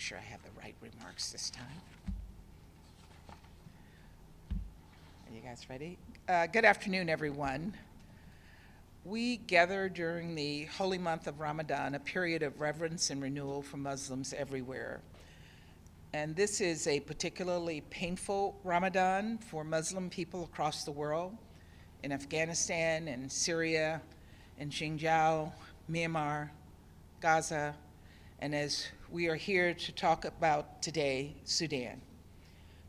sure I have the right remarks this time. Are you guys ready? Good afternoon, everyone. We gather during the holy month of Ramadan, a period of reverence and renewal for Muslims everywhere. And this is a particularly painful Ramadan for Muslim people across the world, in Afghanistan and Syria, in Xinjiang, Myanmar, Gaza, and as we are here to talk about today, Sudan.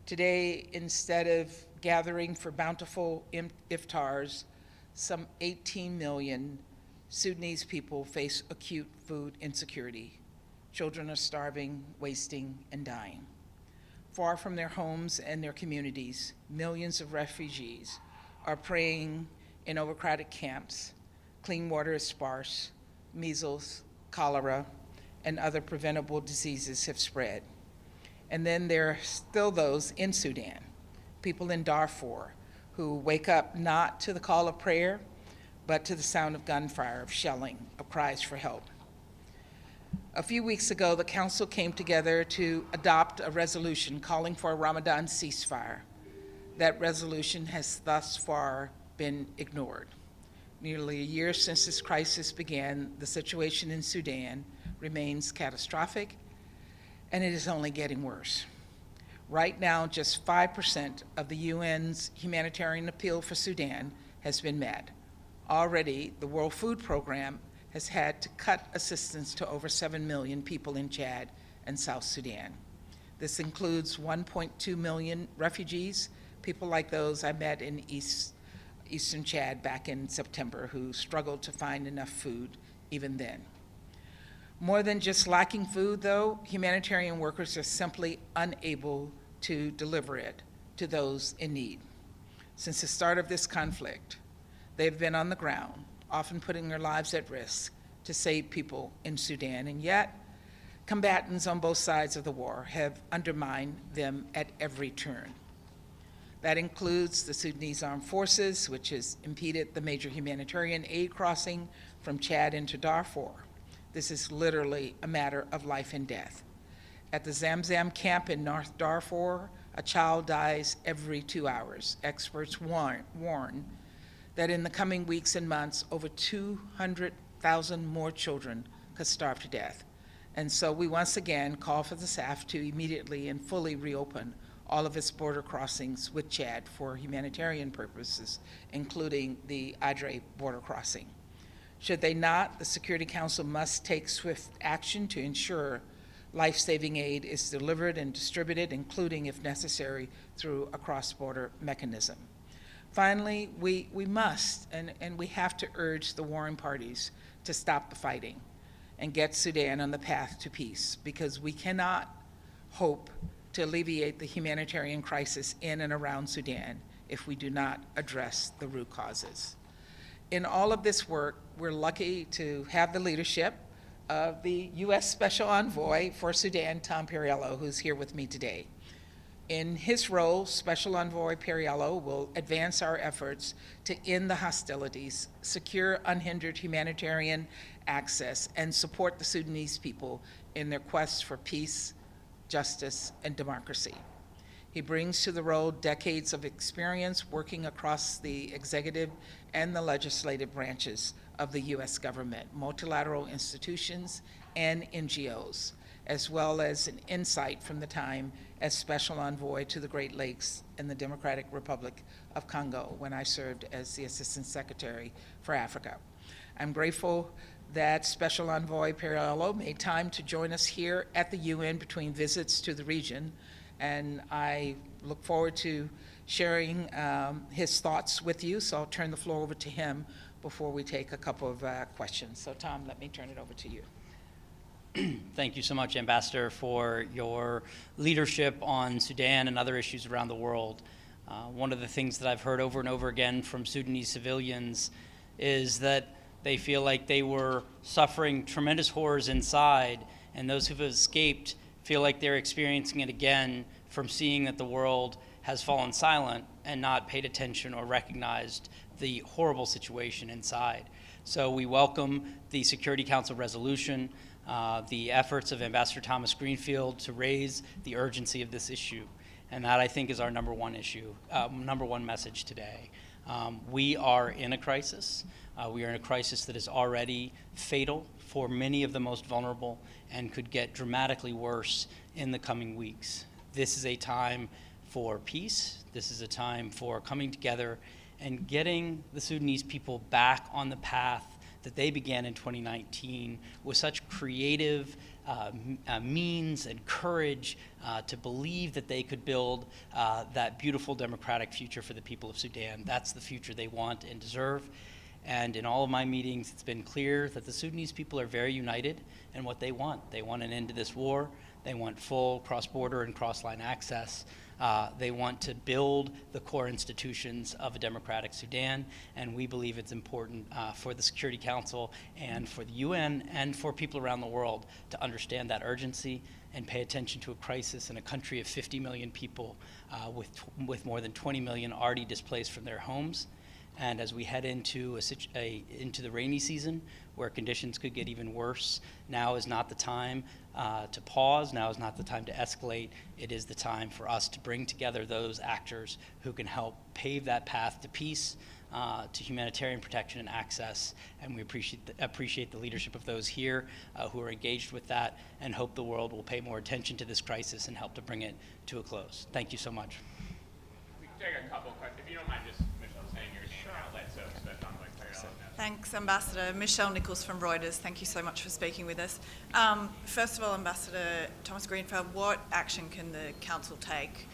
Today, instead of gathering for bountiful iftars, some 18 million Sudanese people face acute food insecurity. Children are starving, wasting, and dying. Far from their homes and their communities, millions of refugees are praying in overcrowded camps. Clean water is sparse. Measles, cholera, and other preventable diseases have spread. And then there are still those in Sudan, people in Darfur, who wake up not to the call of prayer, but to the sound of gunfire, of shelling, of cries for help. A few weeks ago, the Council came together to adopt a resolution calling for a Ramadan ceasefire. That resolution has thus far been ignored. Nearly a year since this crisis began, the situation in Sudan remains catastrophic, and it is only getting worse. Right now, just 5% of the UN's humanitarian appeal for Sudan has been met. Already, the World Food Program has had to cut assistance to over 7 million people in Chad and South Sudan. This includes 1.2 million refugees, people like those I met in Eastern Chad back in September who struggled to find enough food even then. More than just lacking food, though, humanitarian workers are simply unable to deliver it to those in need. Since the start of this conflict, they've been on the ground, often putting their lives at risk to save people in Sudan, and yet combatants on both sides of the war have undermined them at every turn. That includes the Sudanese Armed Forces, which has impeded the major humanitarian aid crossing from Chad into Darfur. This is literally a matter of life and death. At the Zamzam camp in North Darfur, a child dies every 2 hours. Experts warn that in the coming weeks and months, over 200,000 more children could starve to death. And so we once again call for the SAF to immediately and fully reopen all of its border crossings with Chad for humanitarian purposes, including the Adré border crossing. Should they not, the Security Council must take swift action to ensure life-saving aid is delivered and distributed, including, if necessary, through a cross-border mechanism. Finally, we must and we have to urge the warring parties to stop the fighting and get Sudan on the path to peace, because we cannot hope to alleviate the humanitarian crisis in and around Sudan if we do not address the root causes. In all of this work, we're lucky to have the leadership of the U.S. Special Envoy for Sudan, Tom Perello, who's here with me today. In his role, Special Envoy Perello will advance our efforts to end the hostilities, secure unhindered humanitarian access, and support the Sudanese people in their quest for peace, justice, and democracy. He brings to the role decades of experience working across the executive and the legislative branches of the U.S. government, multilateral institutions, and NGOs, as well as an insight from the time as Special Envoy to the Great Lakes and the Democratic Republic of Congo when I served as the Assistant Secretary for Africa. I'm grateful that Special Envoy Pierrello made time to join us here at the UN between visits to the region, and I look forward to sharing his thoughts with you, so I'll turn the floor over to him before we take a couple of questions. So Tom, let me turn it over to you. Thank you so much, Ambassador, for your leadership on Sudan and other issues around the world. One of the things that I've heard over and over again from Sudanese civilians is that they feel like they were suffering tremendous horrors inside, and those who've escaped feel like they're experiencing it again from seeing that the world has fallen silent and not paid attention or recognized the horrible situation inside. So we welcome the Security Council resolution. the efforts of Ambassador Thomas-Greenfield to raise the urgency of this issue. And that, I think, is our number one message today. We are in a crisis. We are in a crisis that is already fatal for many of the most vulnerable and could get dramatically worse in the coming weeks. This is a time for peace. This is a time for coming together and getting the Sudanese people back on the path that they began in 2019 with such creative means and courage to believe that they could build that beautiful democratic future for the people of Sudan. That's the future they want and deserve. And in all of my meetings, it's been clear that the Sudanese people are very united in what they want. They want an end to this war. They want full cross-border and cross-line access. They want to build the core institutions of a democratic Sudan, and we believe it's important for the Security Council and for the UN and for people around the world to understand that urgency and pay attention to a crisis in a country of 50 million people with more than 20 million already displaced from their homes. And as we head into the rainy season, where conditions could get even worse, now is not the time to pause. Now is not the time to escalate. It is the time for us to bring together those actors who can help pave that path to peace, to humanitarian protection and access. And we appreciate the leadership of those here who are engaged with that, and hope the world will pay more attention to this crisis and help to bring it to a close. Thank you so much. We can take a couple questions. If you don't mind just saying your name and outlet, so that like Perello knows. Thanks, Ambassador. Michelle Nichols from Reuters. Thank you so much for speaking with us. First of all, Ambassador Thomas-Greenfield, what action can the Council take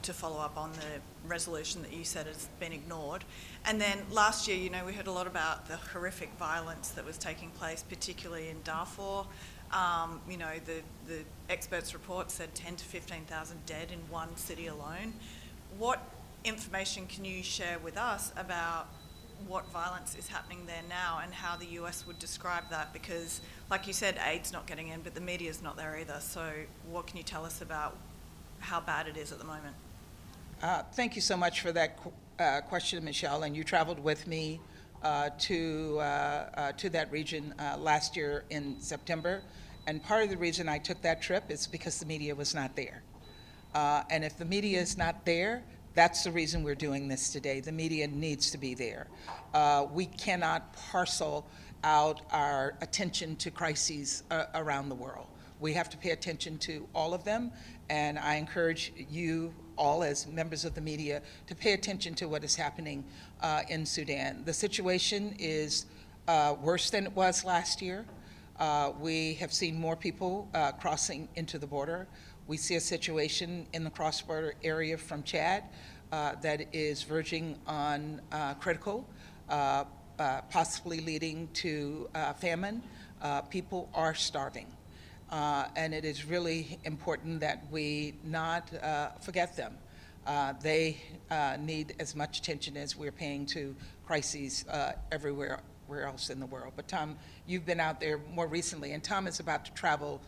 to follow up on the resolution that you said has been ignored? And then last year, we heard a lot about the horrific violence that was taking place, particularly in Darfur. The experts' report said 10 to 15,000 dead in one city alone. What information can you share with us about what violence is happening there now and how the US would describe that? Because, like you said, aid's not getting in, but the media's not there either. So what can you tell us about how bad it is at the moment? Thank you so much for that question, Michelle. And you traveled with me to that region last year in September. And part of the reason I took that trip is because the media was not there. And if the media is not there, that's the reason we're doing this today. The media needs to be there. We cannot parcel out our attention to crises around the world. We have to pay attention to all of them, and I encourage you all as members of the media to pay attention to what is happening in Sudan. The situation is worse than it was last year. We have seen more people crossing into the border. We see a situation in the cross-border area from Chad that is verging on critical, possibly leading to famine. People are starving. And it is really important that we not forget them. They need as much attention as we're paying to crises everywhere else in the world. But Tom, you've been out there more recently, and Tom is about to travel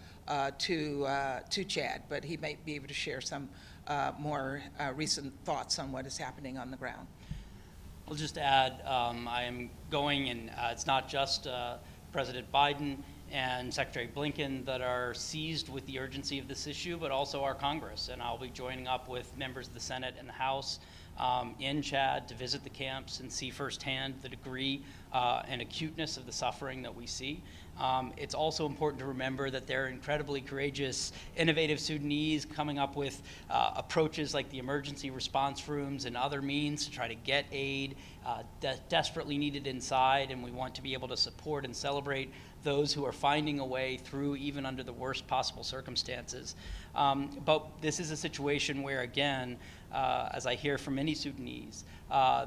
to Chad, but he might be able to share some more recent thoughts on what is happening on the ground. I'll just add, I am going, and it's not just President Biden and Secretary Blinken that are seized with the urgency of this issue, but also our Congress. And I'll be joining up with members of the Senate and the House in Chad to visit the camps and see firsthand the degree and acuteness of the suffering that we see. It's also important to remember that there are incredibly courageous, innovative Sudanese coming up with approaches like the emergency response rooms and other means to try to get aid desperately needed inside, and we want to be able to support and celebrate those who are finding a way through even under the worst possible circumstances. But this is a situation where, again, as I hear from many Sudanese,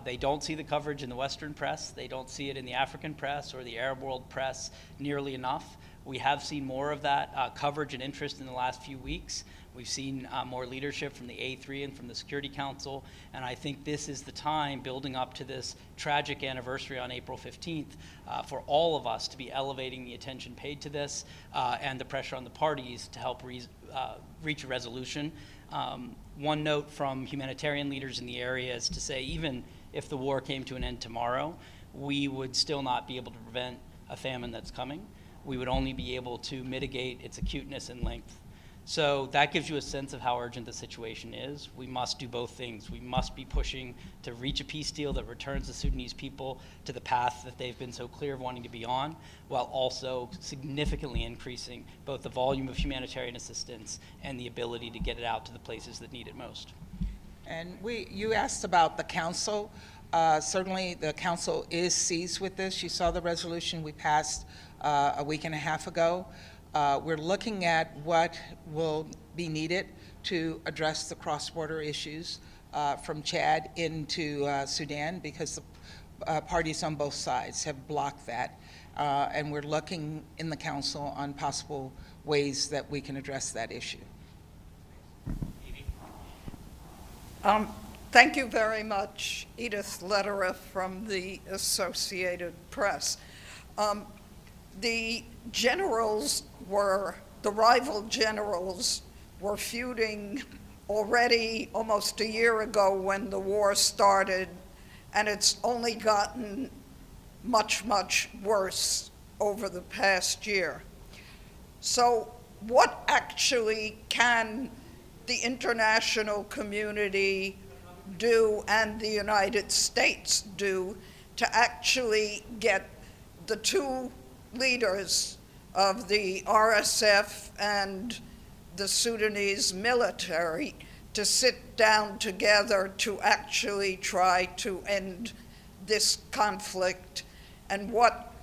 they don't see the coverage in the Western press, they don't see it in the African press or the Arab world press nearly enough. We have seen more of that coverage and interest in the last few weeks. We've seen more leadership from the A3 and from the Security Council, and I think this is the time, building up to this tragic anniversary on April 15th, for all of us to be elevating the attention paid to this and the pressure on the parties to help reach a resolution. One note from humanitarian leaders in the area is to say, even if the war came to an end tomorrow, we would still not be able to prevent a famine that's coming. we would only be able to mitigate its acuteness and length. So that gives you a sense of how urgent the situation is. We must do both things. We must be pushing to reach a peace deal that returns the Sudanese people to the path that they've been so clear of wanting to be on, while also significantly increasing both the volume of humanitarian assistance and the ability to get it out to the places that need it most. And you asked about the council. Certainly, the council is seized with this. You saw the resolution we passed a week and a half ago. We're looking at what will be needed to address the cross-border issues from Chad into Sudan, because the parties on both sides have blocked that. And we're looking in the council on possible ways that we can address that issue. Thank you very much, Edith Lederer from the Associated Press. The rival generals were feuding already almost a year ago when the war started, and it's only gotten much, much worse over the past year. So what actually can the international community do and the United States do to actually get the two leaders of the RSF and the Sudanese military to sit down together to actually try to end this conflict? And what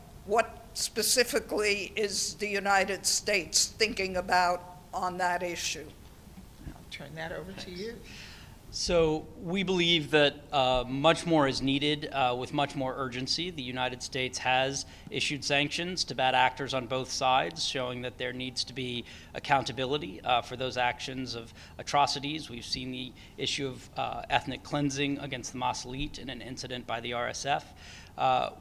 specifically is the United States thinking about on that issue? I'll turn that over to you. So we believe that much more is needed with much more urgency. The United States has issued sanctions to bad actors on both sides, showing that there needs to be accountability for those actions of atrocities. We've seen the issue of ethnic cleansing against the Masalit in an incident by the RSF.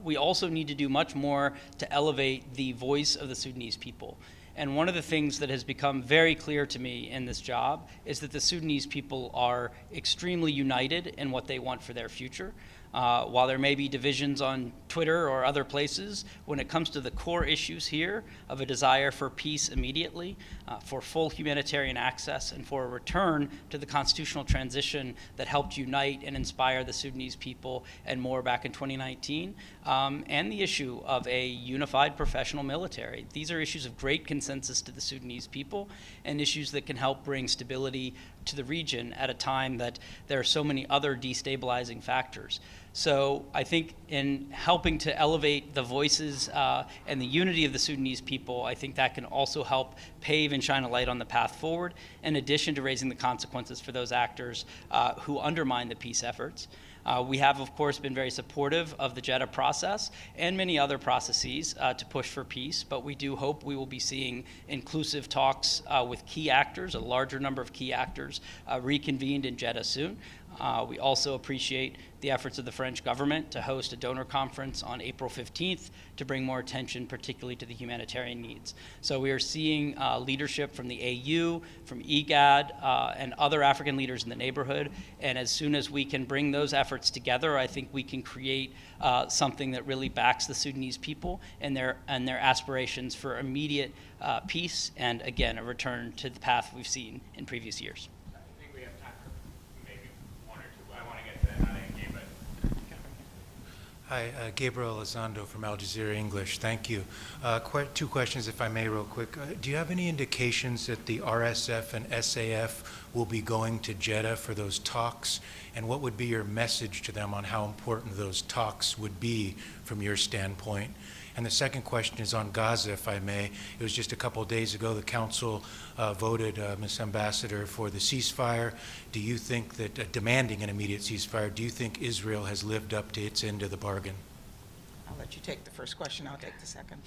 We also need to do much more to elevate the voice of the Sudanese people. And one of the things that has become very clear to me in this job is that the Sudanese people are extremely united in what they want for their future. While there may be divisions on Twitter or other places, when it comes to the core issues here of a desire for peace immediately, for full humanitarian access, and for a return to the constitutional transition that helped unite and inspire the Sudanese people and more back in 2019, and the issue of a unified professional military. These are issues of great consensus to the Sudanese people and issues that can help bring stability to the region at a time that there are so many other destabilizing factors. So I think in helping to elevate the voices and the unity of the Sudanese people, I think that can also help pave and shine a light on the path forward, in addition to raising the consequences for those actors who undermine the peace efforts. We have, of course, been very supportive of the Jeddah process and many other processes to push for peace, but we do hope we will be seeing inclusive talks with key actors, a larger number of key actors, reconvened in Jeddah soon. We also appreciate the efforts of the French government to host a donor conference on April 15th to bring more attention particularly to the humanitarian needs. So we are seeing leadership from the AU, from IGAD, and other African leaders in the neighborhood, and as soon as we can bring those efforts together, I think we can create something that really backs the Sudanese people and their aspirations for immediate peace and, again, a return to the path we've seen in previous years. Hi, Gabriel Elizondo from Al Jazeera English. Thank you. Two questions, if I may, real quick. Do you have any indications that the RSF and SAF will be going to Jeddah for those talks? And what would be your message to them on how important those talks would be from your standpoint? And the second question is on Gaza, if I may. It was just a couple of days ago the Council voted, Ms. Ambassador, for the ceasefire. Do you think that, demanding an immediate ceasefire, do you think Israel has lived up to its end of the bargain? I'll let you take the first question. I'll take the second.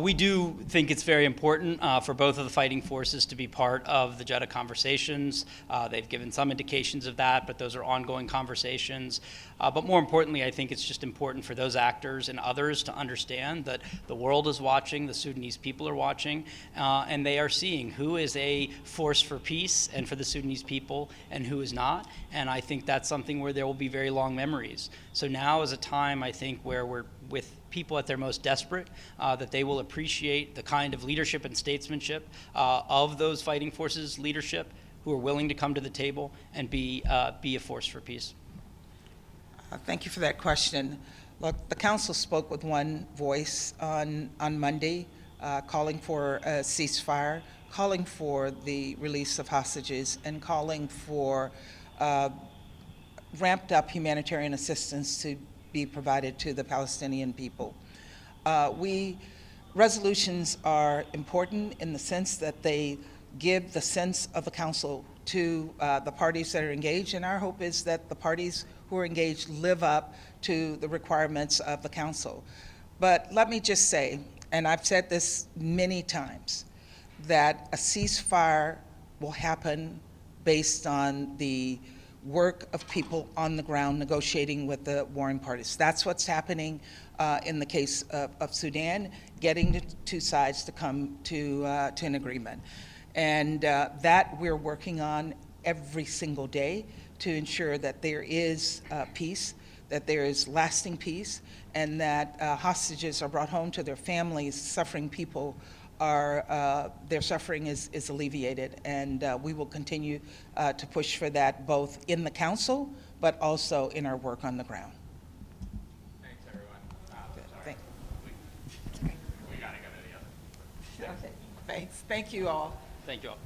We do think it's very important for both of the fighting forces to be part of the Jeddah conversations. They've given some indications of that, but those are ongoing conversations. But more importantly, I think it's just important for those actors and others to understand that the world is watching, the Sudanese people are watching, and they are seeing who is a force for peace and for the Sudanese people and who is not. And I think that's something where there will be very long memories. So now is a time, I think, where we're with people at their most desperate, that they will appreciate the kind of leadership and statesmanship of those fighting forces leadership who are willing to come to the table and be a force for peace. Thank you for that question. Look, the council spoke with one voice on Monday, calling for a ceasefire, calling for the release of hostages, and calling for ramped up humanitarian assistance to be provided to the Palestinian people. Resolutions are important in the sense that they give the sense of the council to the parties that are engaged, and our hope is that the parties who are engaged live up to the requirements of the council. But let me just say, and I've said this many times, that a ceasefire will happen based on the work of people on the ground negotiating with the warring parties. That's what's happening in the case of Sudan, getting the two sides to come to an agreement. And that we're working on every single day to ensure that there is peace, that there is lasting peace, and that hostages are brought home to their families. Suffering people are, their suffering is alleviated. And we will continue to push for that both in the council, but also in our work on the ground. Thanks, everyone. Thank- We gotta go to the other. Okay, thanks. Thank you all. Thank you all.